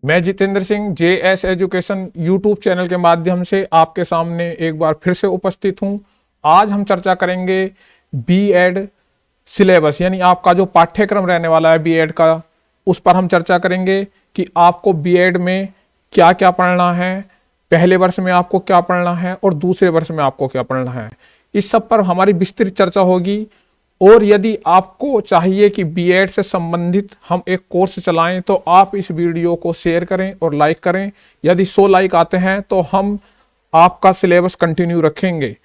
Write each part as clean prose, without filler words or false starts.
मैं Jitendra Singh JS education YouTube channel के माध्यम से आपके सामने एक बार फिर से उपस्थित हूं। आज हम चर्चा करेंगे बीएड सिलेबस यानी आपका जो पाठ्यक्रम रहने वाला है बीएड का, उस पर हम चर्चा करेंगे कि आपको बीएड में क्या क्या पढ़ना है, पहले वर्ष में आपको क्या पढ़ना है और दूसरे वर्ष में आपको क्या पढ़ना है। इस सब पर हमारी विस्तृत चर्चा होगी। और यदि आपको चाहिए कि बीएड से संबंधित हम एक कोर्स चलाएं तो आप इस वीडियो को शेयर करें और लाइक करें। यदि 100 लाइक आते हैं तो हम आपका सिलेबस कंटिन्यू रखेंगे।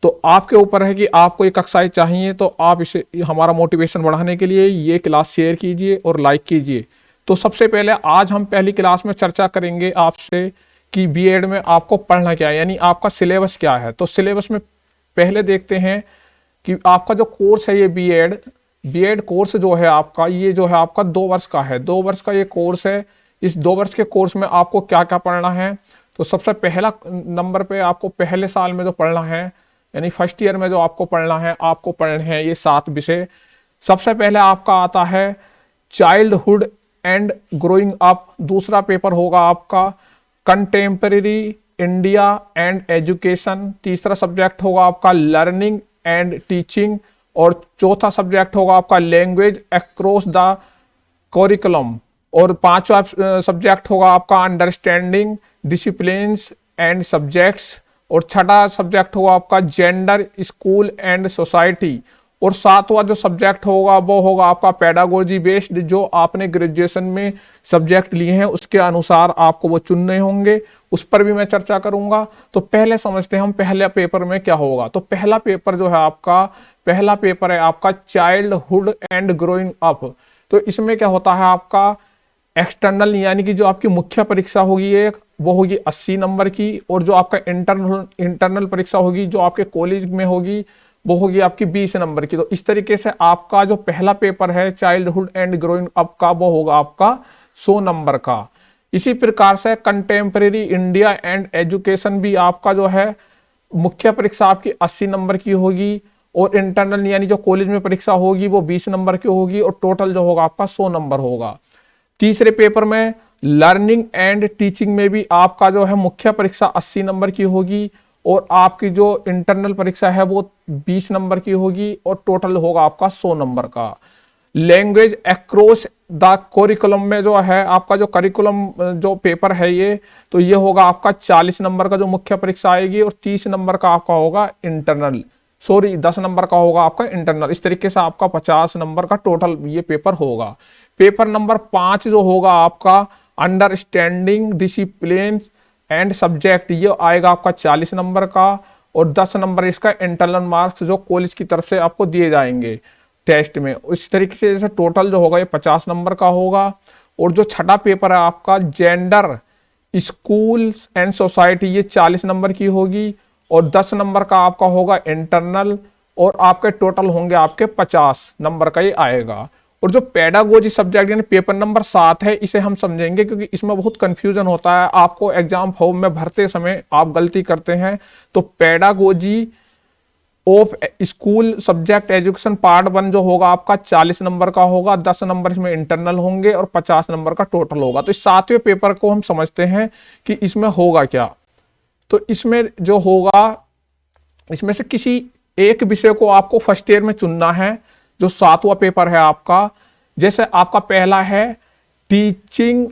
तो आपके ऊपर है कि आपको ये कक्षाएं चाहिए, तो आप इसे हमारा मोटिवेशन बढ़ाने के लिए ये क्लास शेयर कीजिए और लाइक कीजिए। तो सबसे पहले आज हम पहली क्लास में चर्चा करेंगे आपसे कि बीएड में आपको पढ़ना क्या है, यानी आपका सिलेबस क्या है। तो सिलेबस में पहले देखते हैं कि आपका जो कोर्स है ये बीएड कोर्स जो है आपका, ये जो है आपका 2 वर्ष का है। 2 वर्ष का ये कोर्स है। इस 2 वर्ष के कोर्स में आपको क्या क्या पढ़ना है। तो सबसे पहला नंबर पे आपको पहले साल में जो पढ़ना है, यानी फर्स्ट ईयर में जो आपको पढ़ना है, आपको पढ़ने हैं ये 7 विषय। सबसे पहले आपका आता है चाइल्डहुड एंड ग्रोइंग अप। दूसरा पेपर होगा आपका कंटेम्परेरी इंडिया एंड एजुकेशन। तीसरा सब्जेक्ट होगा आपका लर्निंग एंड टीचिंग। और चौथा सब्जेक्ट होगा आपका लैंग्वेज अक्रॉस द करिकुलम। और पांचवा सब्जेक्ट होगा आपका अंडरस्टैंडिंग डिसिप्लिन्स एंड सब्जेक्ट्स। और छठा सब्जेक्ट होगा आपका जेंडर स्कूल एंड सोसाइटी। और सातवां जो सब्जेक्ट होगा वो होगा आपका पेडागोजी बेस्ड, जो आपने ग्रेजुएशन में सब्जेक्ट लिए हैं उसके अनुसार आपको वो चुनने होंगे। उस पर भी मैं चर्चा करूंगा। तो पहले समझते हैं हम पहले पेपर में क्या होगा। तो पहला पेपर जो है आपका, पहला पेपर है आपका चाइल्डहुड एंड ग्रोइंग अप। तो इसमें क्या होता है आपका एक्सटर्नल, यानी कि जो आपकी मुख्य परीक्षा होगी एक, वो होगी 80 नंबर की। और जो आपका इंटरनल परीक्षा होगी जो आपके कॉलेज में होगी वो होगी आपकी 20 नंबर की। तो इस तरीके से आपका जो पहला पेपर है चाइल्डहुड एंड ग्रोइंग अप का, वो होगा आपका 100 नंबर का। इसी प्रकार से कंटेम्परेरी इंडिया एंड एजुकेशन भी आपका जो है मुख्य परीक्षा आपकी 80 नंबर की होगी। और इंटरनल यानी जो कॉलेज में परीक्षा होगी वो 20 नंबर की होगी। और टोटल जो होगा आपका 100 नंबर होगा। तीसरे पेपर में लर्निंग एंड टीचिंग में भी आपका जो है मुख्य परीक्षा 80 नंबर की होगी। और आपकी जो इंटरनल परीक्षा है वो 20 नंबर की होगी। और टोटल होगा आपका 100 नंबर का। लैंग्वेज अक्रॉस द करिकुलम में जो है आपका जो करिकुलम जो पेपर है ये, तो ये होगा आपका 40 नंबर का जो मुख्य परीक्षा आएगी। और 30 नंबर का आपका होगा इंटरनल, 10 नंबर का होगा आपका इंटरनल। इस तरीके से आपका 50 नंबर का टोटल ये पेपर होगा। पेपर नंबर 5 जो होगा आपका अंडरस्टैंडिंग डिसिप्लिन एंड सब्जेक्ट, ये आएगा आपका 40 नंबर का। और 10 नंबर इसका इंटरनल मार्क्स जो कॉलेज की तरफ से आपको दिए जाएंगे टेस्ट में। इस तरीके से जैसे टोटल जो होगा ये 50 नंबर का होगा। और जो छठा पेपर है आपका जेंडर स्कूल एंड सोसाइटी, ये 40 नंबर की होगी। और 10 नंबर का आपका होगा इंटरनल। और आपके टोटल होंगे आपके 50 नंबर का ये आएगा। और जो पेडागोजी सब्जेक्ट यानी पेपर नंबर 7 है, इसे हम समझेंगे क्योंकि इसमें बहुत कंफ्यूजन होता है। आपको एग्जाम फॉर्म में भरते समय आप गलती करते हैं। तो pedagogy of school subject education part 1 जो होगा आपका 40 नंबर का होगा। 10 नंबर इसमें इंटरनल होंगे और 50 नंबर का टोटल होगा। तो इस 7वें पेपर को हम समझते हैं कि इसमें होगा क्या। तो इसमें जो होगा, इसमें से किसी एक विषय को आपको फर्स्ट ईयर में चुनना है। जो 7वां पेपर है आपका, जैसे आपका पहला है टीचिंग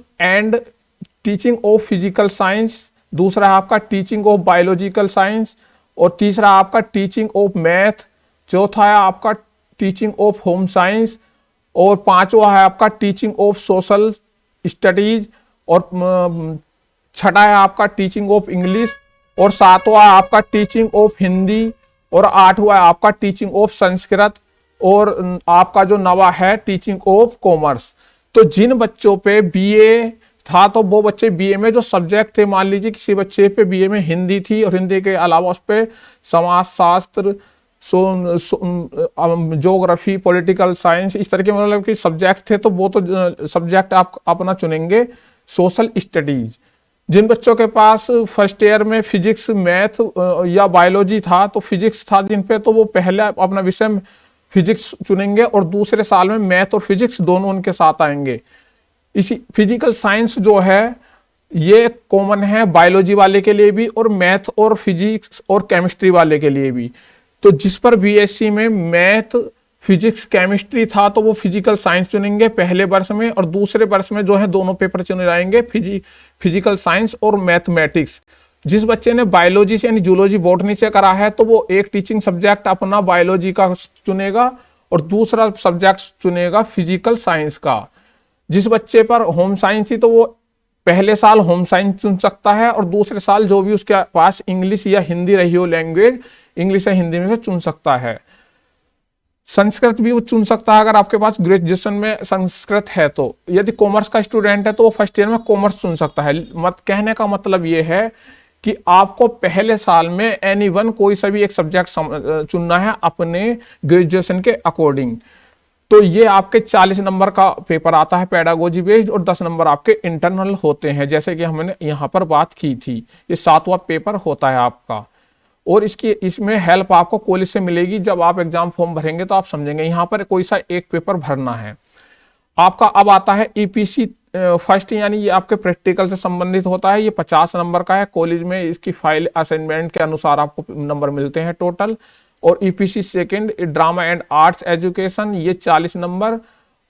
ऑफ फिजिकल साइंस। दूसरा है आपका टीचिंग ऑफ बायोलॉजिकल साइंस। और तीसरा आपका टीचिंग ऑफ मैथ। चौथा है आपका टीचिंग ऑफ होम साइंस। और पांचवा है आपका टीचिंग ऑफ सोशल स्टडीज। और छठा है आपका टीचिंग ऑफ इंग्लिश। और सातवां है आपका टीचिंग ऑफ हिंदी। और आठवां है आपका टीचिंग ऑफ संस्कृत। और आपका जो नवा है टीचिंग ऑफ कॉमर्स। तो जिन बच्चों पे बीए था तो वो बच्चे बीए में जो सब्जेक्ट थे, मान लीजिए किसी बच्चे पे बीए में हिंदी थी और हिंदी के अलावा उस पे समाजशास्त्र, ज्योग्राफी, पॉलिटिकल साइंस, इस तरह के मतलब कि सब्जेक्ट थे, तो वो तो सब्जेक्ट आप अपना चुनेंगे सोशल स्टडीज। जिन बच्चों के पास फर्स्ट ईयर में फिजिक्स, मैथ या बायोलॉजी था, तो फिजिक्स था जिन पे, तो वो पहले अपना विषय फिजिक्स चुनेंगे और दूसरे साल में मैथ और फिजिक्स दोनों उनके साथ आएंगे। इसी फिजिकल साइंस जो है ये कॉमन है बायोलॉजी वाले के लिए भी और मैथ और फिजिक्स और केमिस्ट्री वाले के लिए भी। तो जिस पर बीएससी में मैथ फिजिक्स केमिस्ट्री था तो वो फिजिकल साइंस चुनेंगे पहले वर्ष में, और दूसरे वर्ष में जो है दोनों पेपर चुने जाएंगे, फिजिकल साइंस और मैथमेटिक्स। जिस बच्चे ने बायोलॉजी से यानी जूलॉजी बॉटनी से करा है तो वो एक टीचिंग सब्जेक्ट अपना बायोलॉजी का चुनेगा और दूसरा सब्जेक्ट चुनेगा फिजिकल साइंस का। जिस बच्चे पर होम साइंस थी तो वो पहले साल होम साइंस चुन सकता है और दूसरे साल जो भी उसके पास इंग्लिश या हिंदी रही हो लैंग्वेज, इंग्लिश या हिंदी में से चुन सकता है। संस्कृत भी वो चुन सकता है अगर आपके पास ग्रेजुएशन में संस्कृत है तो। यदि कॉमर्स का स्टूडेंट है तो वो फर्स्ट ईयर में कॉमर्स चुन सकता है। कहने का मतलब ये है कि आपको पहले साल में एनी वन कोई सा भी एक सब्जेक्ट चुनना है अपने ग्रेजुएशन के अकॉर्डिंग। तो ये आपके 40 नंबर का पेपर आता है पेडागोजी बेस्ड और 10 नंबर आपके इंटरनल होते हैं, जैसे कि हमने यहाँ पर बात की थी। ये 7वां पेपर होता है आपका और इसमें हेल्प आपको कॉलेज से मिलेगी। जब आप एग्जाम फॉर्म भरेंगे तो आप समझेंगे। यहाँ पर कोई सा एक पेपर भरना है आपका। अब आता है ईपीसी फर्स्ट, यानी ये आपके प्रैक्टिकल से संबंधित होता है। ये 50 नंबर का है। कॉलेज में इसकी फाइल असाइनमेंट के अनुसार आपको नंबर मिलते हैं टोटल। और EPC second drama and arts education, ये 40 नंबर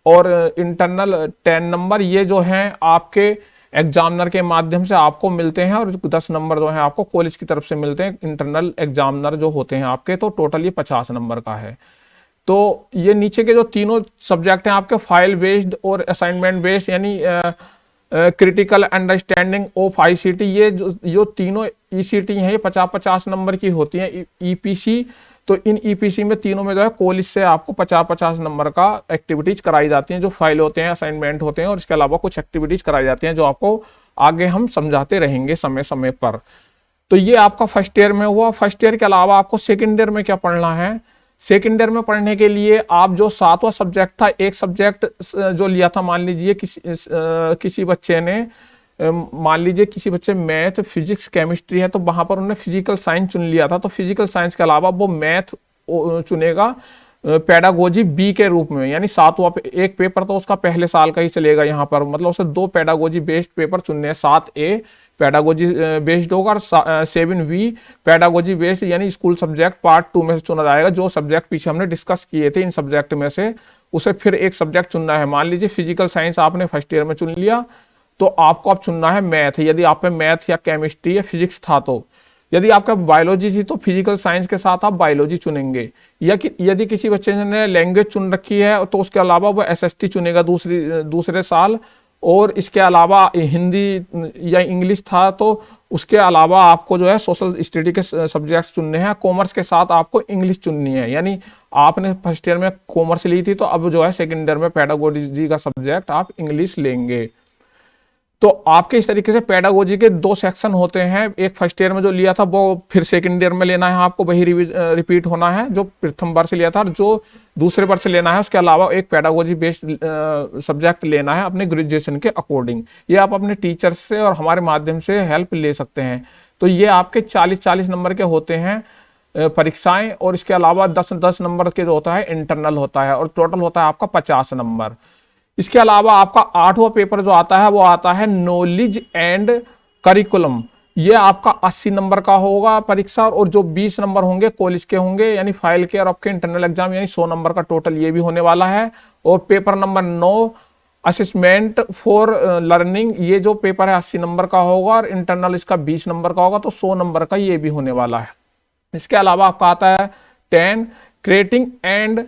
और इंटरनल 10 नंबर। ये जो हैं आपके एग्जामिनर के माध्यम से आपको मिलते हैं और 10 नंबर जो है आपको कॉलेज की तरफ से मिलते हैं, इंटरनल एग्जामिनर जो होते हैं आपके। तो टोटल ये 50 नंबर का है। तो ये नीचे के जो तीनों सब्जेक्ट हैं आपके फाइल बेस्ड और असाइनमेंट बेस्ड, यानी क्रिटिकल अंडरस्टैंडिंग ऑफ आईसीटी, ये जो तीनों ईसीटी हैं ये 50-50 नंबर की होती हैं। ईपीसी, तो इन ईपीसी में तीनों में जो है कॉलेज से आपको 50-50 नंबर का एक्टिविटीज कराई जाती हैं, जो फाइल होते हैं, असाइनमेंट होते हैं और इसके अलावा कुछ एक्टिविटीज कराई जाती हैं जो आपको आगे हम समझाते रहेंगे समय समय पर। तो ये आपका फर्स्ट ईयर में हुआ। फर्स्ट ईयर के अलावा आपको सेकेंड ईयर में क्या पढ़ना है? सेकेंड ईयर में पढ़ने के लिए आप जो 7वां सब्जेक्ट था, एक सब्जेक्ट जो लिया था, मान लीजिए किसी बच्चे ने, मान लीजिए किसी बच्चे मैथ फिजिक्स केमिस्ट्री है तो वहां पर उन्होंने फिजिकल साइंस चुन लिया था। तो फिजिकल साइंस के अलावा वो मैथ चुनेगा पेडागोजी बी के रूप में, यानी 7वां एक पेपर तो उसका पहले साल का ही चलेगा यहाँ पर। मतलब उसे 2 पेडागोजी बेस्ड पेपर चुनने हैं। 7A पेडागोजी बेस्ड होगा और 7B पेडागोजी बेस्ड यानी स्कूल सब्जेक्ट पार्ट 2 में से चुना जाएगा। जो सब्जेक्ट पीछे हमने डिस्कस किए थे इन सब्जेक्ट में से उसे फिर एक सब्जेक्ट चुनना है। मान लीजिए फिजिकल साइंस आपने फर्स्ट ईयर में चुन लिया तो आपको अब चुनना है मैथ, यदि आप पे मैथ या केमिस्ट्री या फिजिक्स था तो। यदि आपका बायोलॉजी थी तो फिजिकल साइंस के साथ आप बायोलॉजी चुनेंगे। या कि यदि किसी बच्चे ने लैंग्वेज चुन रखी है तो उसके अलावा वो एसएसटी चुनेगा दूसरे साल। और इसके अलावा हिंदी या इंग्लिश था तो उसके अलावा आपको जो है सोशल स्टडी के सब्जेक्ट्स चुनने हैं। कॉमर्स के साथ आपको इंग्लिश चुननी है, यानी आपने फर्स्ट ईयर में कॉमर्स ली थी तो अब जो है सेकेंड ईयर में पेडागोजी का सब्जेक्ट आप इंग्लिश लेंगे। तो आपके इस तरीके से पेडागोजी के 2 सेक्शन होते हैं। एक फर्स्ट ईयर में जो लिया था वो फिर सेकंड ईयर में लेना है आपको, वही रिपीट होना है जो प्रथम वर्ष लिया था। और जो दूसरे वर्ष लेना है उसके अलावा एक पेडागोजी बेस्ड सब्जेक्ट लेना है अपने ग्रेजुएशन के अकॉर्डिंग। ये आप अपने टीचर से और हमारे माध्यम से हेल्प ले सकते हैं। तो ये आपके 40-40 नंबर के होते हैं परीक्षाएं, और इसके अलावा 10-10 नंबर के जो होता है इंटरनल होता है, और टोटल होता है आपका 50 नंबर। इसके अलावा आपका 8वां पेपर जो आता है वो आता है नॉलेज एंड करिकुलम। ये आपका 80 नंबर का होगा परीक्षा, और जो 20 नंबर होंगे कॉलेज के होंगे, यानी फाइल के और आपके इंटरनल एग्जाम, यानी 100 नंबर का टोटल ये भी होने वाला है। और paper number 9 assessment for learning, ये जो पेपर है 80 नंबर का होगा और इंटरनल इसका 20 नंबर का होगा, तो 100 नंबर का ये भी होने वाला है। इसके अलावा आपका आता है 10 creating and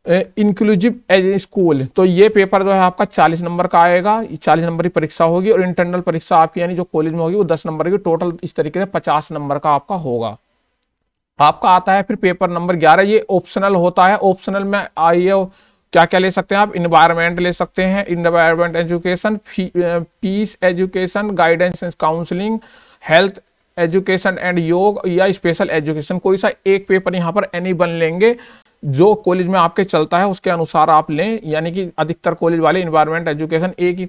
inclusive as school. तो ये पेपर जो है आपका 40 नंबर का आएगा, 40 नंबर की परीक्षा होगी। और इंटरनल परीक्षा आपकी यानी जो कॉलेज में होगी वो 10 नंबर की, टोटल इस तरीके से 50 नंबर का आपका होगा। आपका आता है फिर पेपर नंबर 11, ये ऑप्शनल होता है। ऑप्शनल में आइए क्या क्या ले सकते हैं आप? इन्वायरमेंट ले सकते हैं, environment education, peace education, guidance and counselling, health education and yoga, या स्पेशल एजुकेशन। कोई सा एक पेपर यहाँ पर एनी वन लेंगे जो कॉलेज में आपके चलता है उसके अनुसार आप लें। यानी कि अधिकतर कॉलेज वाले इन्वायरमेंट एजुकेशन एक ही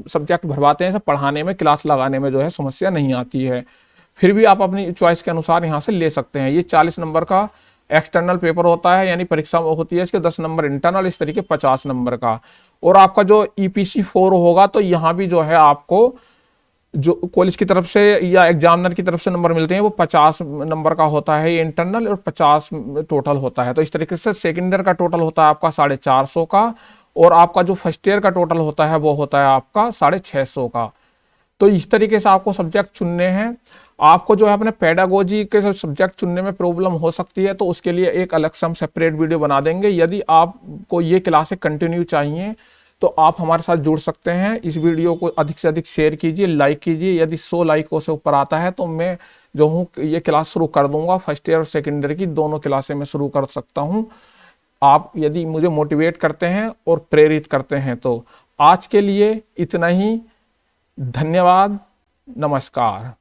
सब्जेक्ट भरवाते हैं, पढ़ाने में क्लास लगाने में जो है समस्या नहीं आती है। फिर भी आप अपनी चॉइस के अनुसार यहाँ से ले सकते हैं। ये 40 नंबर का एक्सटर्नल पेपर होता है, यानी परीक्षा होती है इसके 10 नंबर इंटरनल, इस तरीके 50 नंबर का। और आपका जो EPC 4 होगा तो यहाँ भी जो है आपको जो कॉलेज की तरफ से या एग्जामिनर की तरफ से नंबर मिलते हैं वो 50 नंबर का होता है इंटरनल, और 50 टोटल होता है। तो इस तरीके से सेकेंड ईयर का टोटल होता है आपका 450 का, और आपका जो फर्स्ट ईयर का टोटल होता है वो होता है आपका 650 का। तो इस तरीके से आपको सब्जेक्ट चुनने हैं। आपको जो है अपने पेडागोजी के सब्जेक्ट चुनने में प्रॉब्लम हो सकती है, तो उसके लिए एक अलग से हम सेपरेट वीडियो बना देंगे। यदि आपको ये क्लासें कंटिन्यू चाहिए तो आप हमारे साथ जुड़ सकते हैं। इस वीडियो को अधिक से अधिक शेयर कीजिए, लाइक कीजिए। यदि 100 लाइकों से ऊपर आता है तो मैं जो हूँ ये क्लास शुरू कर दूंगा। फर्स्ट ईयर और सेकेंड ईयर की दोनों क्लासें मैं शुरू कर सकता हूँ। आप यदि मुझे मोटिवेट करते हैं और प्रेरित करते हैं तो। आज के लिए इतना ही। धन्यवाद। नमस्कार।